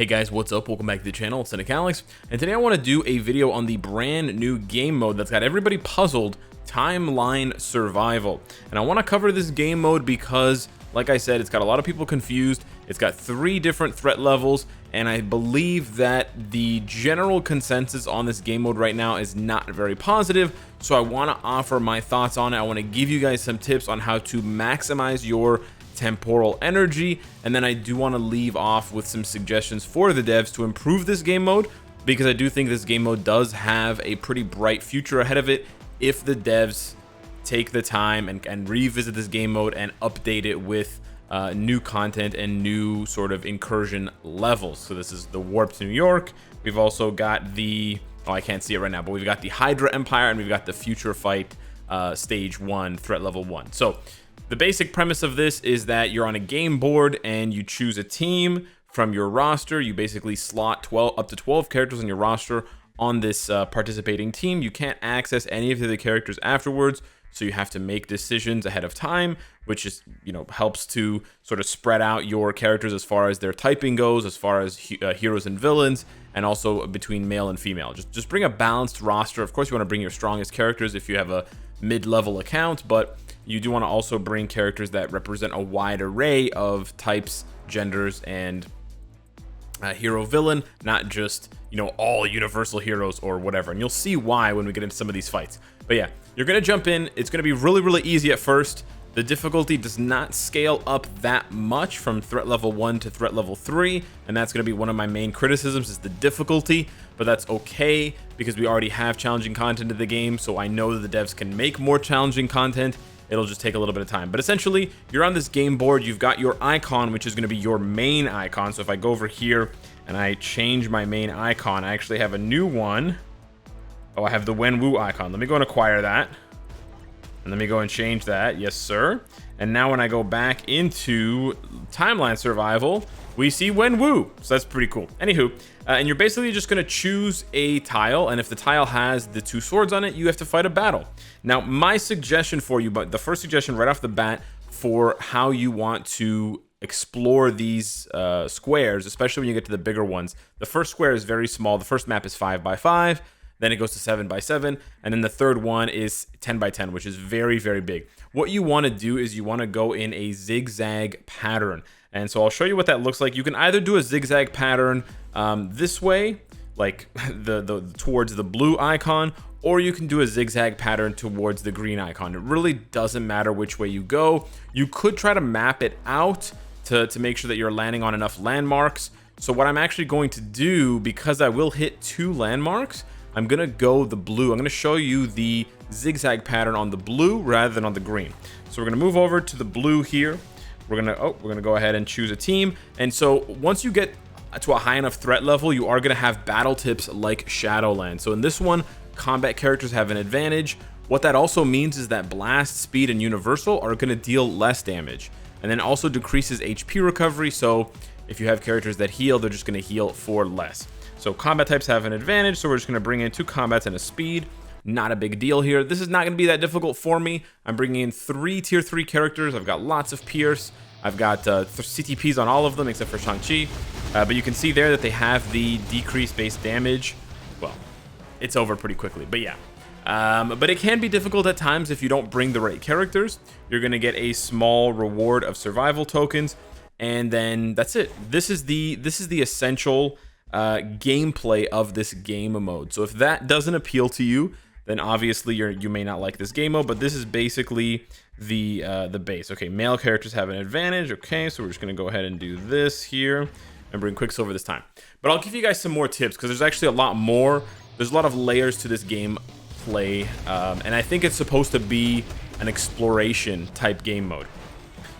Hey guys, what's up? Welcome back to the channel. It's Cynicalex, and today I want to do a video on the brand new game mode that's got everybody puzzled, Timeline Survival. And I want to cover this game mode because, like I said, it's got a lot of people confused. It's got 3 different threat levels, and I believe that the general consensus on this game mode right now is not very positive. So I want to offer my thoughts on it. I want to give you guys some tips on how to maximize your temporal energy, and then I do want to leave off with some suggestions for the devs to improve this game mode, because I do think this game mode does have a pretty bright future ahead of it if the devs take the time and revisit this game mode and update it with new content and new sort of incursion levels. So this is the Warp to New York. We've also got the, oh, I can't see it right now, but we've got the Hydra Empire, and we've got the Future Fight stage 1, threat level 1. So the basic premise of this is that you're on a game board and you choose a team from your roster. You basically slot up to 12 characters on your roster on this participating team. You can't access any of the characters afterwards, so you have to make decisions ahead of time, which is, helps to sort of spread out your characters as far as their typing goes, as far as heroes and villains, and also between male and female. Just bring a balanced roster. Of course, you want to bring your strongest characters if you have a mid-level account, but you do want to also bring characters that represent a wide array of types, genders, and hero villain, not just, all universal heroes or whatever. And you'll see why when we get into some of these fights. But yeah, you're going to jump in. It's going to be really, really easy at first. The difficulty does not scale up that much from threat level 1 to threat level 3, and that's going to be one of my main criticisms, is the difficulty. But that's okay, because we already have challenging content in the game, so I know that the devs can make more challenging content. It'll just take a little bit of time. But essentially, you're on this game board. You've got your icon, which is going to be your main icon. So if I go over here and I change my main icon, I actually have a new one. Oh, I have the Wenwu icon. Let me go and acquire that. And let me go and change that. Yes, sir. And now when I go back into Timeline Survival, we see Wenwu. So that's pretty cool. Anywho, and you're basically just going to choose a tile. And if the tile has the 2 swords on it, you have to fight a battle. Now, my suggestion for you, but the first suggestion right off the bat for how you want to explore these squares, especially when you get to the bigger ones. The first square is very small. The first map is 5 by 5. Then it goes to 7 by 7, and then the third one is 10 by 10, which is very, very big. What you want to do is you want to go in a zigzag pattern, and so I'll show you what that looks like. You can either do a zigzag pattern this way, like towards the blue icon, or you can do a zigzag pattern towards the green icon. It really doesn't matter which way you go. You could try to map it out to make sure that you're landing on enough landmarks. So what I'm actually going to do, because I will hit 2 landmarks, I'm gonna go the blue. I'm gonna show you the zigzag pattern on the blue rather than on the green. So we're gonna move over to the blue here. We're gonna go ahead and choose a team. And so once you get to a high enough threat level, you are gonna have battle tips like Shadowland. So in this one, combat characters have an advantage. What that also means is that blast, speed, and universal are gonna deal less damage, and then also decreases HP recovery. So if you have characters that heal, they're just gonna heal for less. So combat types have an advantage, so we're just going to bring in 2 combats and a speed. Not a big deal here. This is not going to be that difficult for me. I'm bringing in 3 tier 3 characters. I've got lots of Pierce. I've got CTPs on all of them except for Shang-Chi. But you can see there that they have the decreased base damage. Well, it's over pretty quickly, but yeah. But it can be difficult at times if you don't bring the right characters. You're going to get a small reward of survival tokens, and then that's it. This is the essential gameplay of this game mode. So if that doesn't appeal to you, then obviously you may not like this game mode, but this is basically the base. Okay, male characters have an advantage. Okay, so we're just gonna go ahead and do this here and bring Quicksilver this time. But I'll give you guys some more tips, because there's actually a lot more. There's a lot of layers to this game play, and I think it's supposed to be an exploration type game mode.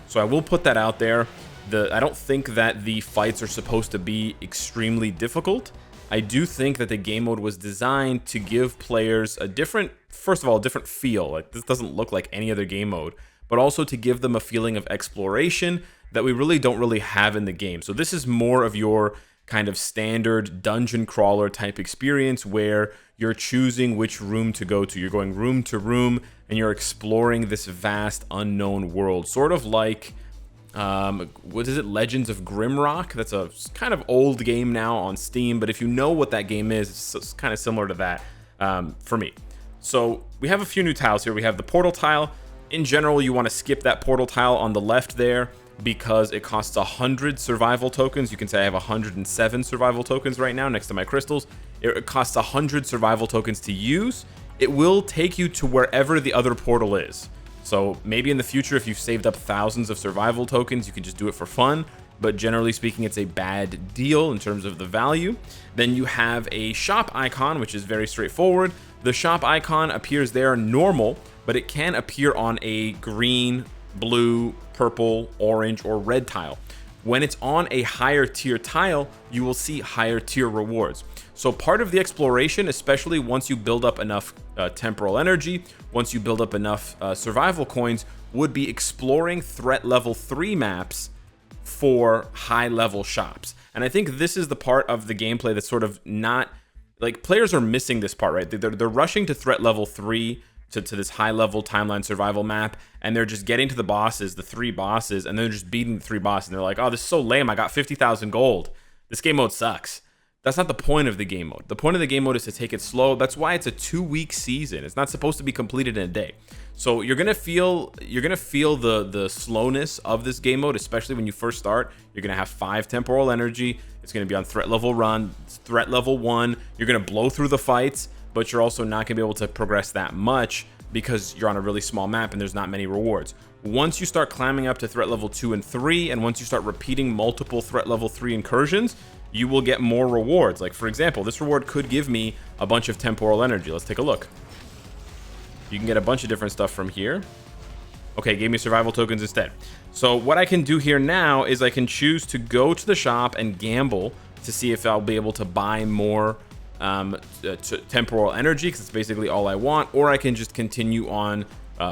So I will put that out there. I don't think that the fights are supposed to be extremely difficult. I do think that the game mode was designed to give players a different, first of all, a different feel. Like, this doesn't look like any other game mode, but also to give them a feeling of exploration that we really don't have in the game. So this is more of your kind of standard dungeon crawler type experience, where you're choosing which room to go to. You're going room to room, and you're exploring this vast unknown world, sort of like what is it, Legends of Grimrock. That's a kind of old game now on Steam, but if you know what that game is, it's kind of similar to that for me. So we have a few new tiles here. We have the portal tile. In general, you want to skip that portal tile on the left there because it costs 100 survival tokens. You can say I have 107 survival tokens right now next to my crystals. It costs 100 survival tokens to use. It will take you to wherever the other portal is. So maybe in the future, if you've saved up thousands of survival tokens, you can just do it for fun. But generally speaking, it's a bad deal in terms of the value. Then you have a shop icon, which is very straightforward. The shop icon appears there normal, but it can appear on a green, blue, purple, orange, or red tile. When it's on a higher tier tile, you will see higher tier rewards. So part of the exploration, especially once you build up enough temporal energy, once you build up enough survival coins, would be exploring threat level 3 maps for high level shops. And I think this is the part of the gameplay that's sort of not, like, players are missing this part, right? They're rushing to threat level 3 to this high level timeline survival map, and they're just getting to the bosses, the 3 bosses, and they're just beating the 3 bosses, and they're like, oh, this is so lame, I got 50,000 gold. This game mode sucks. That's not the point of the game mode. The point of the game mode is to take it slow. That's why it's a 2-week season. It's not supposed to be completed in a day. So you're gonna feel the slowness of this game mode, especially when you first start. You're gonna have 5 temporal energy. It's gonna be on threat level run, threat level 1. You're gonna blow through the fights, but you're also not gonna be able to progress that much because you're on a really small map and there's not many rewards. Once you start climbing up to threat level 2 and 3, and once you start repeating multiple threat level 3 incursions, you will get more rewards. Like, for example, this reward could give me a bunch of temporal energy. Let's take a look. You can get a bunch of different stuff from here. Okay, gave me survival tokens instead. So what I can do here now is I can choose to go to the shop and gamble to see if I'll be able to buy more temporal energy, because it's basically all I want, or I can just continue on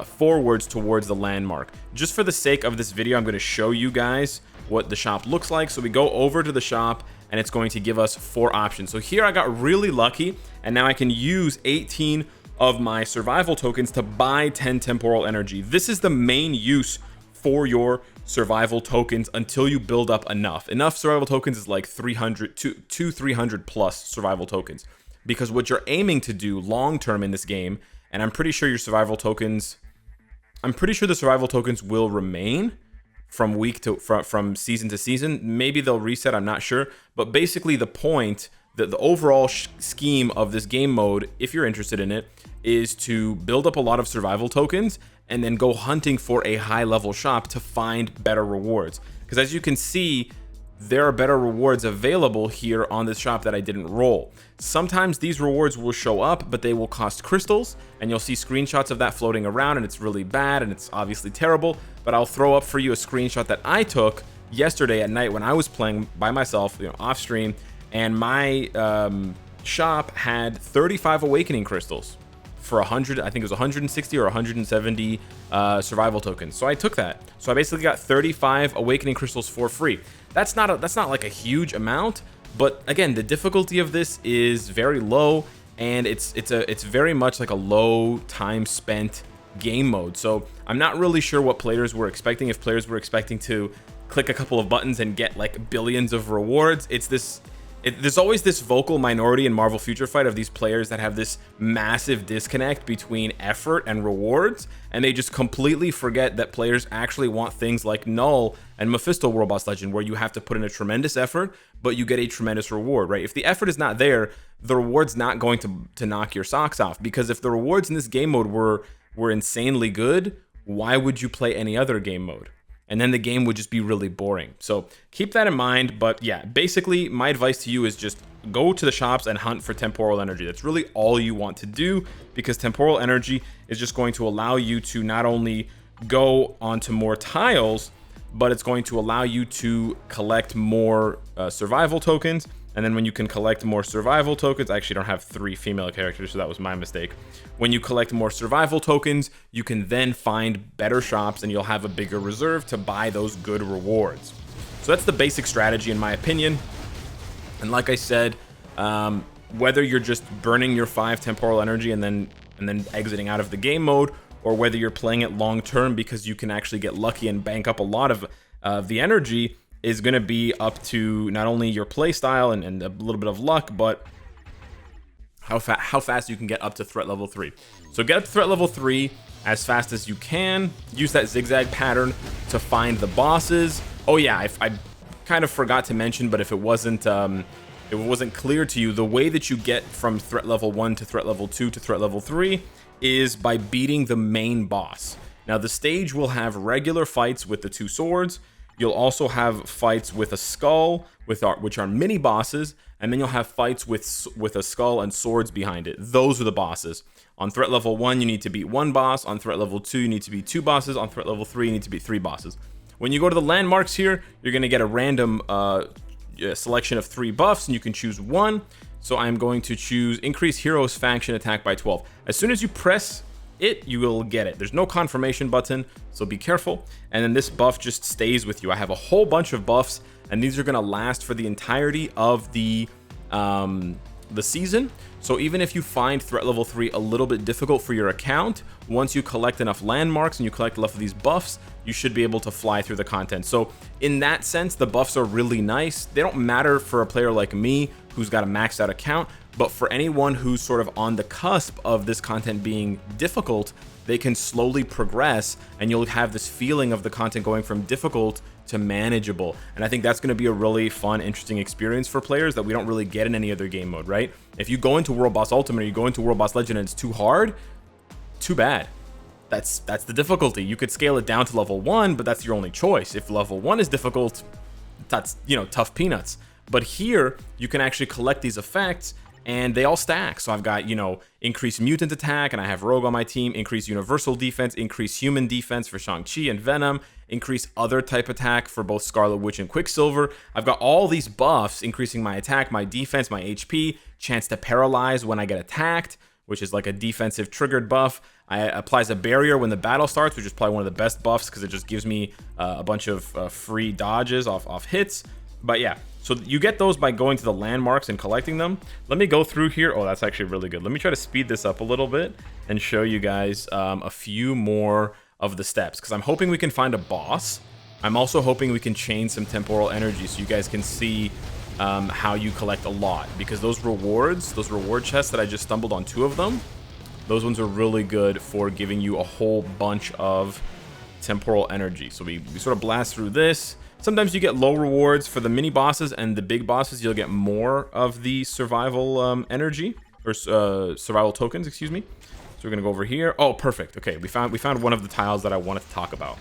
forwards towards the landmark. Just for the sake of this video, I'm going to show you guys what the shop looks like. So we go over to the shop, and it's going to give us 4 options. So here I got really lucky, and now I can use 18 of my survival tokens to buy 10 temporal energy. This is the main use for your survival tokens until you build up enough. Enough survival tokens is like 300 to 300 plus survival tokens, because what you're aiming to do long term in this game, and I'm pretty sure the survival tokens will remain from from season to season. Maybe they'll reset, I'm not sure, but basically the point, the overall scheme of this game mode, if you're interested in it, is to build up a lot of survival tokens and then go hunting for a high level shop to find better rewards. Because as you can see, there are better rewards available here on this shop that I didn't roll. Sometimes these rewards will show up, but they will cost crystals, and you'll see screenshots of that floating around, and it's really bad and it's obviously terrible. But I'll throw up for you a screenshot that I took yesterday at night when I was playing by myself, off stream, and my shop had 35 awakening crystals for 100, I think it was 160 or 170 survival tokens. So I took that. So I basically got 35 awakening crystals for free. That's not like a huge amount, but again, the difficulty of this is very low, and it's very much like a low time spent game mode. So I'm not really sure what players were expecting. If players were expecting to click a couple of buttons and get like billions of rewards, there's always this vocal minority in Marvel Future Fight of these players that have this massive disconnect between effort and rewards, and they just completely forget that players actually want things like Null and Mephisto World Boss Legend, where you have to put in a tremendous effort, but you get a tremendous reward, right? If the effort is not there, the reward's not going to knock your socks off, because if the rewards in this game mode were insanely good, why would you play any other game mode? And then the game would just be really boring. So keep that in mind. But yeah, basically my advice to you is just go to the shops and hunt for temporal energy. That's really all you want to do, because temporal energy is just going to allow you to not only go onto more tiles, but it's going to allow you to collect more survival tokens. And then when you can collect more survival tokens, I actually don't have 3 female characters, so that was my mistake. When you collect more survival tokens, you can then find better shops, and you'll have a bigger reserve to buy those good rewards. So that's the basic strategy in my opinion. And like I said, whether you're just burning your 5 temporal energy and then exiting out of the game mode, or whether you're playing it long term because you can actually get lucky and bank up a lot of the energy is going to be up to not only your play style and a little bit of luck, but how fast you can get up to threat level 3. So get up to threat level 3 as fast as you can. Use that zigzag pattern to find the bosses. Oh yeah, I kind of forgot to mention, but if it wasn't clear to you, the way that you get from threat level 1 to threat level 2 to threat level 3 is by beating the main boss. Now the stage will have regular fights with the 2 swords. You'll also have fights with a skull, which are mini bosses, and then you'll have fights with a skull and swords behind it. Those are the bosses. On threat level 1, you need to beat 1 boss. On threat level 2, you need to beat 2 bosses. On threat level 3, you need to beat 3 bosses. When you go to the landmarks here, you're going to get a random selection of 3 buffs, and you can choose one. So I'm going to choose increase heroes faction attack by 12. As soon as you press it, you will get it. There's no confirmation button, so be careful. And then this buff just stays with you. I have a whole bunch of buffs, and these are going to last for the entirety of the season. So even if you find threat level 3 a little bit difficult for your account, once you collect enough landmarks and you collect enough of these buffs, you should be able to fly through the content. So in that sense, the buffs are really nice. They don't matter for a player like me who's got a maxed out account, but for anyone who's sort of on the cusp of this content being difficult, they can slowly progress, and you'll have this feeling of the content going from difficult to manageable. And I think that's going to be a really fun, interesting experience for players that we don't really get in any other game mode, right? If you go into World Boss Ultimate or you go into World Boss Legend and it's too hard, too bad. That's the difficulty. You could scale it down to level 1, but that's your only choice. If level 1 is difficult, that's, you know, tough peanuts. But here, you can actually collect these effects, and they all stack. So I've got, you know, increased mutant attack, and I have rogue on my team, increased universal defense, increased human defense for Shang-Chi and Venom, increased other type attack for both Scarlet Witch and Quicksilver. I've got all these buffs increasing my attack, my defense, my HP, chance to paralyze when I get attacked, which is like a defensive triggered buff. Applies a barrier when the battle starts, which is probably one of the best buffs because it just gives me a bunch of free dodges off hits. But yeah, so you get those by going to the landmarks and collecting them. Let me go through here. Oh, that's actually really good. Let me try to speed this up a little bit and show you guys a few more of the steps, because I'm hoping we can find a boss. I'm also hoping we can chain some temporal energy so you guys can see how you collect a lot, because those reward chests that I just stumbled on 2 of them, those ones are really good for giving you a whole bunch of temporal energy. So we sort of blast through this. Sometimes you get low rewards for the mini bosses, and the big bosses you'll get more of the survival energy, or survival tokens, excuse me. So we're gonna go over here. Oh, perfect. Okay, we found one of the tiles that I wanted to talk about.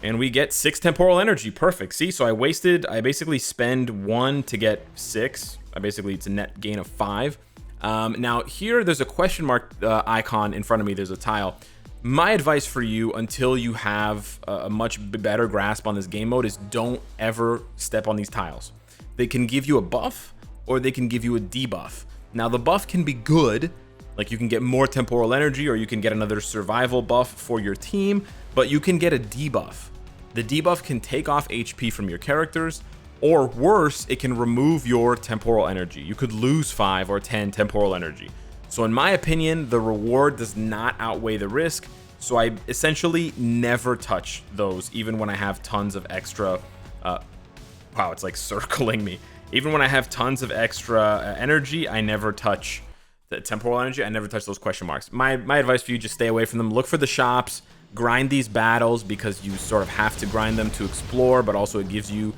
And we get 6 temporal energy. Perfect. See, so I basically spend 1 to get 6. It's a net gain of 5. Now here, there's a question mark icon in front of me. There's a tile. My advice for you, until you have a much better grasp on this game mode, is don't ever step on these tiles. They can give you a buff, or they can give you a debuff. Now the buff can be good, like you can get more temporal energy, or you can get another survival buff for your team, but you can get a debuff. The debuff can take off HP from your characters, or worse, it can remove your temporal energy. You could lose 5 or 10 temporal energy. So in my opinion, the reward does not outweigh the risk, so I essentially never touch those, even when I have tons of extra, wow, it's like circling me. Even when I have tons of extra energy, I never touch the temporal energy. I never touch those question marks. My advice for you, just stay away from them. Look for the shops, grind these battles, because you sort of have to grind them to explore, but also it gives you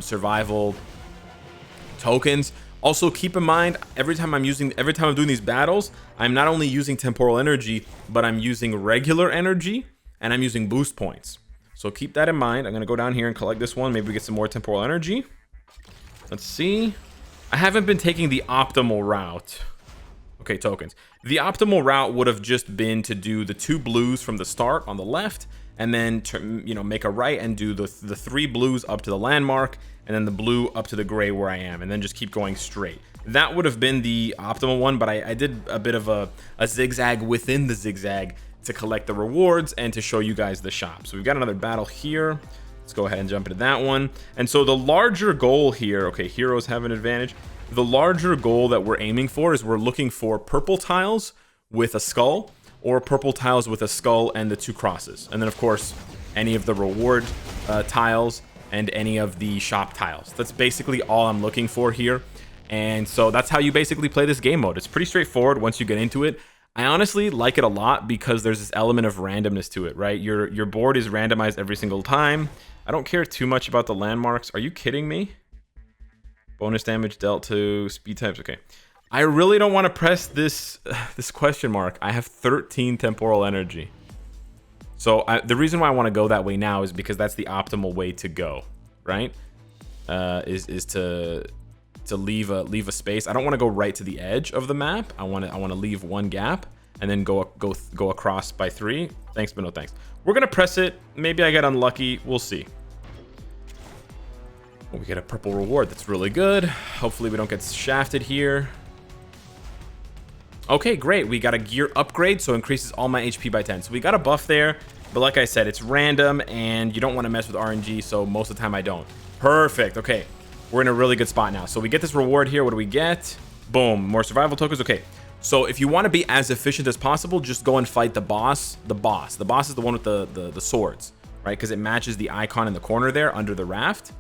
survival tokens. Also, keep in mind, every time I'm doing these battles, I'm not only using temporal energy, but I'm using regular energy, and I'm using boost points. So keep that in mind. I'm gonna go down here and collect this one. Maybe we get some more temporal energy. Let's see. I haven't been taking the optimal route. Okay, tokens. The optimal route would have just been to do the 2 blues from the start on the left, and then make a right and do the 3 blues up to the landmark, and then the blue up to the gray where I am, and then just keep going straight. That would have been the optimal one, but I did a bit of a zigzag within the zigzag to collect the rewards and to show you guys the shop. So we've got another battle here. Let's go ahead and jump into that one. And so the larger goal here, okay, heroes have an advantage. The larger goal that we're aiming for is we're looking for purple tiles with a skull, or purple tiles with a skull and the 2 crosses. And then of course, any of the reward tiles, and any of the shop tiles. That's basically all I'm looking for here. And so that's how you basically play this game mode. It's pretty straightforward once you get into it. I honestly like it a lot because there's this element of randomness to it, right? Your board is randomized every single time. I don't care too much about the landmarks. Are you kidding me? Bonus damage dealt to speed types. Okay. I really don't want to press this question mark. I have 13 temporal energy. So the reason why I want to go that way now is because that's the optimal way to go, right? Is to leave a space. I don't want to go right to the edge of the map. I want to leave one gap and then go across by 3. Thanks, but no thanks. We're gonna press it. Maybe I get unlucky. We'll see. We get a purple reward. That's really good. Hopefully we don't get shafted here. Okay, great. We got a gear upgrade, so increases all my HP by 10. So we got a buff there, but like I said, it's random and you don't want to mess with RNG, so most of the time I don't. Perfect. Okay, we're in a really good spot now. So we get this reward here. What do we get? Boom, more survival tokens. Okay, so if you want to be as efficient as possible, just go and fight the boss. The boss is the one with the swords, right? Because it matches the icon in the corner there under the raft.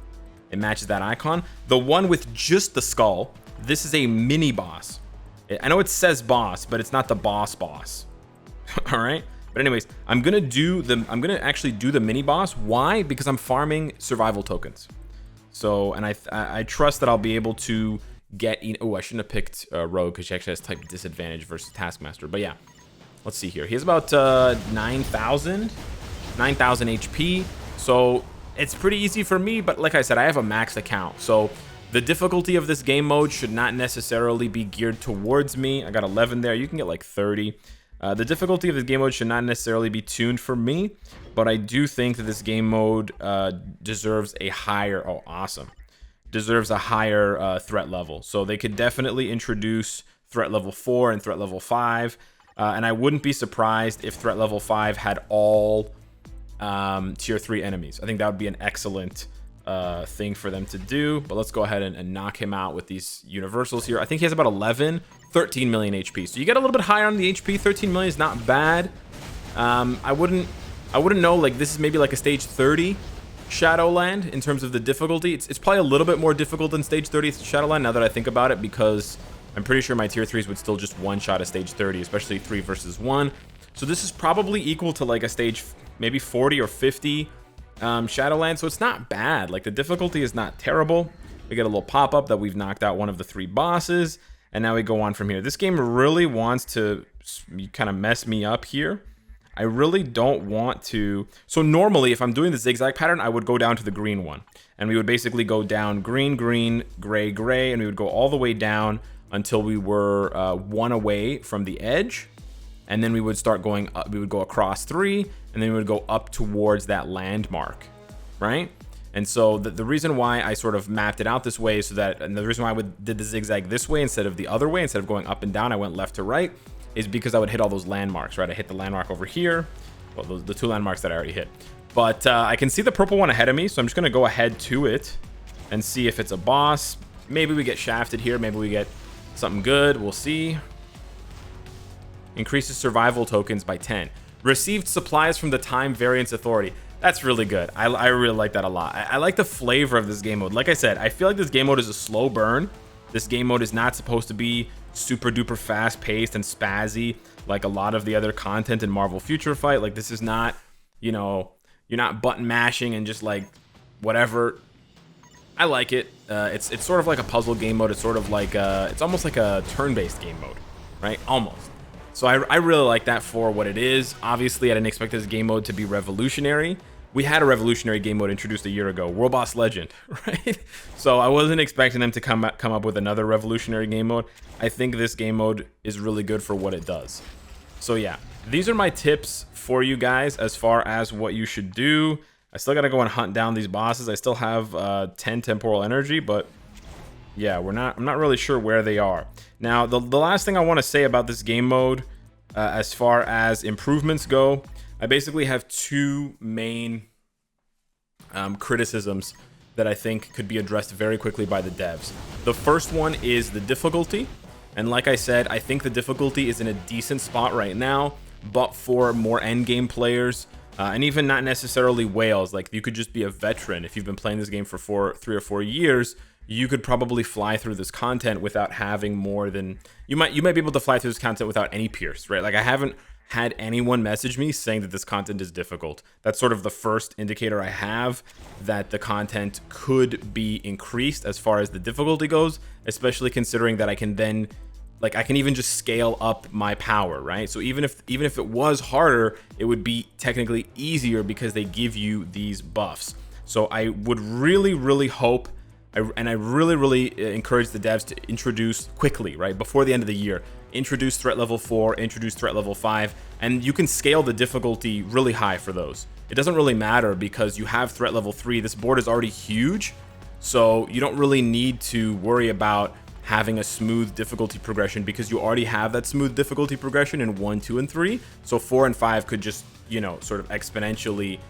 It matches that icon. The one with just the skull, this is a mini boss. I know it says boss, but it's not the boss. All right. But anyways, I'm gonna actually do the mini boss. Why? Because I'm farming survival tokens. So, and I trust that I'll be able to get. Oh, I shouldn't have picked Rogue because she actually has type disadvantage versus Taskmaster. But yeah, let's see here. He has about 9,000 HP. So it's pretty easy for me. But like I said, I have a max account. So the difficulty of this game mode should not necessarily be geared towards me. I got 11 there. You can get like 30. The difficulty of this game mode should not necessarily be tuned for me, but I do think that this game mode deserves a higher, deserves a higher threat level. So they could definitely introduce threat level 4 and threat level 5, and I wouldn't be surprised if threat level 5 had all tier 3 enemies. I think that would be an excellent thing for them to do. But let's go ahead and knock him out with these universals here. I think he has about 13 million HP, so you get a little bit higher on the HP. 13 million is not bad. I wouldn't know, like, this is maybe like a stage 30 Shadowland in terms of the difficulty. It's probably a little bit more difficult than stage 30 Shadowland now that I think about it, because I'm pretty sure my tier 3s would still just one shot a stage 30, especially 3 versus 1. So this is probably equal to like a stage maybe 40 or 50 Shadowland, so it's not bad. Like, the difficulty is not terrible. We get a little pop-up that we've knocked out one of the 3 bosses, and now we go on from here. This game really wants to kind of mess me up here. I really don't want to. So normally, if I'm doing the zigzag pattern, I would go down to the green one, and we would basically go down green, green, gray, gray, and we would go all the way down until we were 1 away from the edge. And then we would start going up. We would go across 3, and then we would go up towards that landmark, right? And so the reason why I sort of mapped it out this way, and the reason why I did the zigzag this way instead of the other way, instead of going up and down, I went left to right, is because I would hit all those landmarks, right? I hit the landmark over here, well, the 2 landmarks that I already hit. But I can see the purple one ahead of me, so I'm just gonna go ahead to it and see if it's a boss. Maybe we get shafted here, maybe we get something good, we'll see. Increases survival tokens by 10. Received supplies from the Time Variance Authority. That's really good. I really like that a lot. I like the flavor of this game mode. Like I said, I feel like this game mode is a slow burn. This game mode is not supposed to be super duper fast paced and spazzy like a lot of the other content in Marvel Future Fight. Like, this is not, you know, you're not button mashing and just like whatever. I like it. It's sort of like a puzzle game mode. It's sort of like it's almost like a turn-based game mode, right? Almost. So I really like that for what it is. Obviously, I didn't expect this game mode to be revolutionary. We had a revolutionary game mode introduced a year ago, World Boss Legend, right? So I wasn't expecting them to come up with another revolutionary game mode. I think this game mode is really good for what it does. So yeah, these are my tips for you guys as far as what you should do. I still got to go and hunt down these bosses. I still have 10 temporal energy, but yeah, I'm not really sure where they are. Now, the last thing I want to say about this game mode, as far as improvements go, I basically have 2 main criticisms that I think could be addressed very quickly by the devs. The first one is the difficulty. And like I said, I think the difficulty is in a decent spot right now, but for more endgame players, and even not necessarily whales. Like, you could just be a veteran. If you've been playing this game for 3 or 4 years, you could probably fly through this content without having more than you might be able to fly through this content without any pierce, right? Like, I haven't had anyone message me saying that this content is difficult. That's sort of the first indicator I have that the content could be increased as far as the difficulty goes, especially considering that I can then, like, I can even just scale up my power, right? So even if it was harder, it would be technically easier because they give you these buffs. So I would really hope, and I really encourage the devs to introduce quickly, right, before the end of the year, introduce threat level 4, introduce threat level 5, and you can scale the difficulty really high for those. It doesn't really matter because you have threat level 3. This board is already huge, so you don't really need to worry about having a smooth difficulty progression because you already have that smooth difficulty progression in 1, 2, and 3. So 4 and 5 could just, you know, sort of exponentially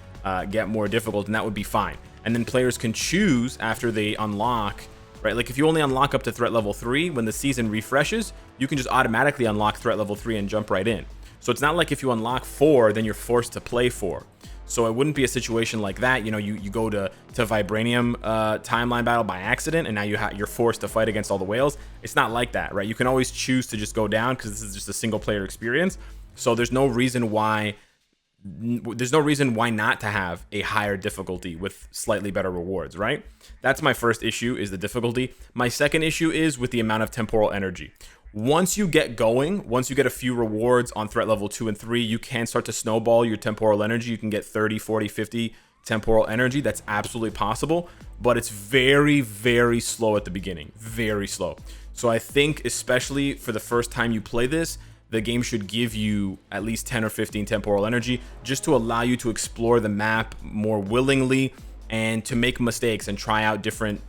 get more difficult, and that would be fine. And then players can choose after they unlock, right? Like, if you only unlock up to threat level 3, when the season refreshes, you can just automatically unlock threat level 3 and jump right in. So it's not like if you unlock 4, then you're forced to play 4. So it wouldn't be a situation like that. You know, you go to Vibranium timeline battle by accident, and now you're forced to fight against all the whales. It's not like that, right? You can always choose to just go down because this is just a single player experience. So there's no reason why not to have a higher difficulty with slightly better rewards, right? That's my first issue, is the difficulty. My second issue is with the amount of temporal energy. Once you get going, once you get a few rewards on threat level 2 and 3, you can start to snowball your temporal energy. You can get 30, 40, 50 temporal energy. That's absolutely possible, but it's very slow at the beginning, very slow. So I think, especially for the first time you play this, the game should give you at least 10 or 15 temporal energy just to allow you to explore the map more willingly and to make mistakes and try out different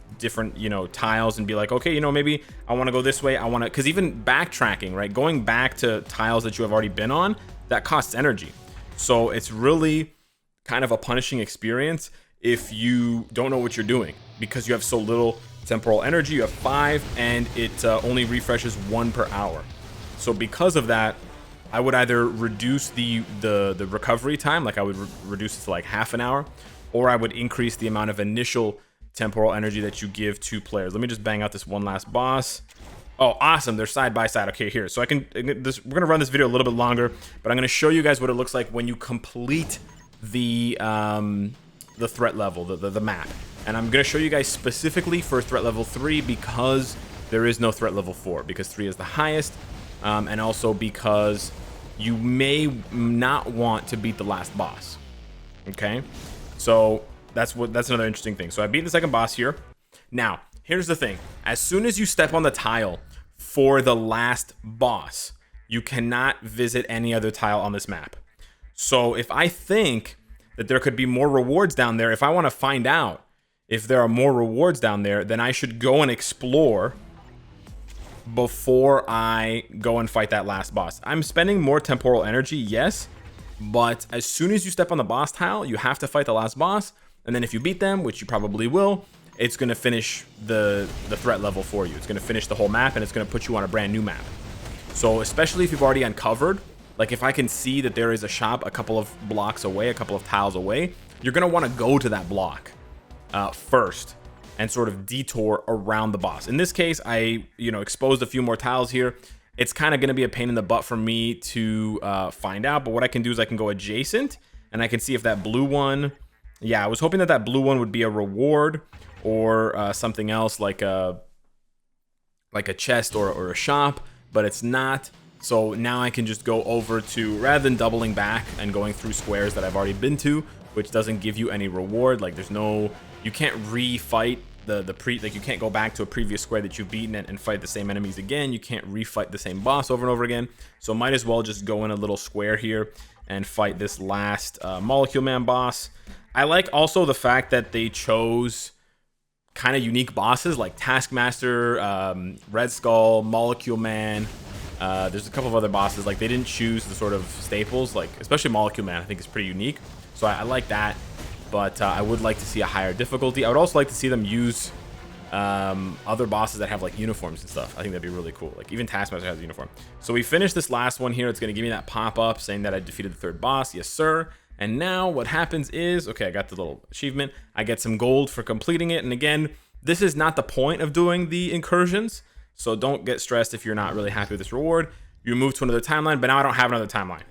you know, tiles and be like, okay, you know, maybe I want to go this way. I want to, because even backtracking, right, going back to tiles that you have already been on, that costs energy. So it's really kind of a punishing experience if you don't know what you're doing because you have so little temporal energy. You have 5 and it only refreshes 1 per hour. So because of that, I would either reduce the recovery time, like I would reduce it to like half an hour, or I would increase the amount of initial temporal energy that you give to players. Let me just bang out this one last boss. Oh, awesome. They're side by side. Okay, here. So we're going to run this video a little bit longer, but I'm going to show you guys what it looks like when you complete the threat level, the map. And I'm going to show you guys specifically for threat level 3 because there is no threat level 4, because 3 is the highest. And also because you may not want to beat the last boss. Okay, so that's another interesting thing. So I beat the second boss here. Now here's the thing: as soon as you step on the tile for the last boss, you cannot visit any other tile on this map. So if I think that there could be more rewards down there, if I want to find out if there are more rewards down there, then I should go and explore before I go and fight that last boss. I'm spending more temporal energy, yes, but as soon as you step on the boss tile, you have to fight the last boss, and then if you beat them, which you probably will, it's going to finish the threat level for you. It's going to finish the whole map, and it's going to put you on a brand new map. So especially if you've already uncovered, like if I can see that there is a shop a couple of blocks away, a couple of tiles away, you're going to want to go to that block first and sort of detour around the boss. In this case, I exposed a few more tiles here. It's kind of going to be a pain in the butt for me to find out, but what I can do is I can go adjacent and I can see if that blue one, yeah, I was hoping that blue one would be a reward or something else like a chest or a shop, but it's not. So now I can just go over to, rather than doubling back and going through squares that I've already been to, which doesn't give you any reward, like there's no, you can't refight like you can't go back to a previous square that you've beaten and fight the same enemies again. You can't refight the same boss over and over again. So might as well just go in a little square here and fight this last Molecule Man boss. I like also the fact that they chose kind of unique bosses like Taskmaster, Red Skull, Molecule Man. There's a couple of other bosses. Like they didn't choose the sort of staples, like especially Molecule Man I think is pretty unique. So I like that. But I would like to see a higher difficulty. I would also like to see them use other bosses that have like uniforms and stuff. I think that'd be really cool. Like even Taskmaster has a uniform. So we finished this last one here. It's going to give me that pop-up saying that I defeated the third boss. Yes, sir. And now what happens is, okay, I got the little achievement. I get some gold for completing it. And again, this is not the point of doing the incursions, so don't get stressed if you're not really happy with this reward. You move to another timeline, but now I don't have another timeline.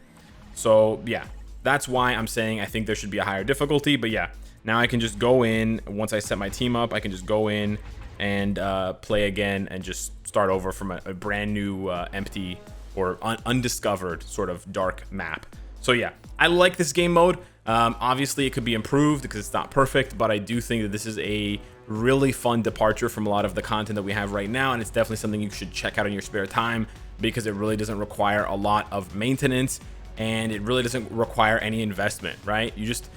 So yeah, that's why I'm saying I think there should be a higher difficulty. But yeah, now I can just go in. Once I set my team up, I can just go in and play again and just start over from a brand new empty or undiscovered sort of dark map. So yeah, I like this game mode. Obviously it could be improved because it's not perfect, but I do think that this is a really fun departure from a lot of the content that we have right now, and it's definitely something you should check out in your spare time because it really doesn't require a lot of maintenance and it really doesn't require any investment, right? You just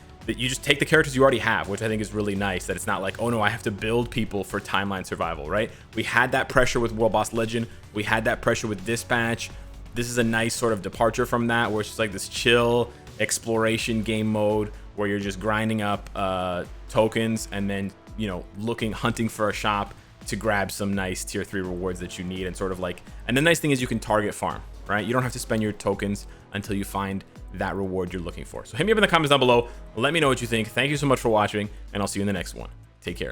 take the characters you already have, which I think is really nice, that it's not like, oh no, I have to build people for timeline survival, right? We had that pressure with World Boss Legend. We had that pressure with Dispatch. This is a nice sort of departure from that, where it's just like this chill exploration game mode where you're just grinding up tokens and then, you know, hunting for a shop to grab some nice tier 3 rewards that you need, and sort of like, and the nice thing is you can target farm, right? You don't have to spend your tokens until you find that reward you're looking for. So hit me up in the comments down below. Let me know what you think. Thank you so much for watching, and I'll see you in the next one. Take care.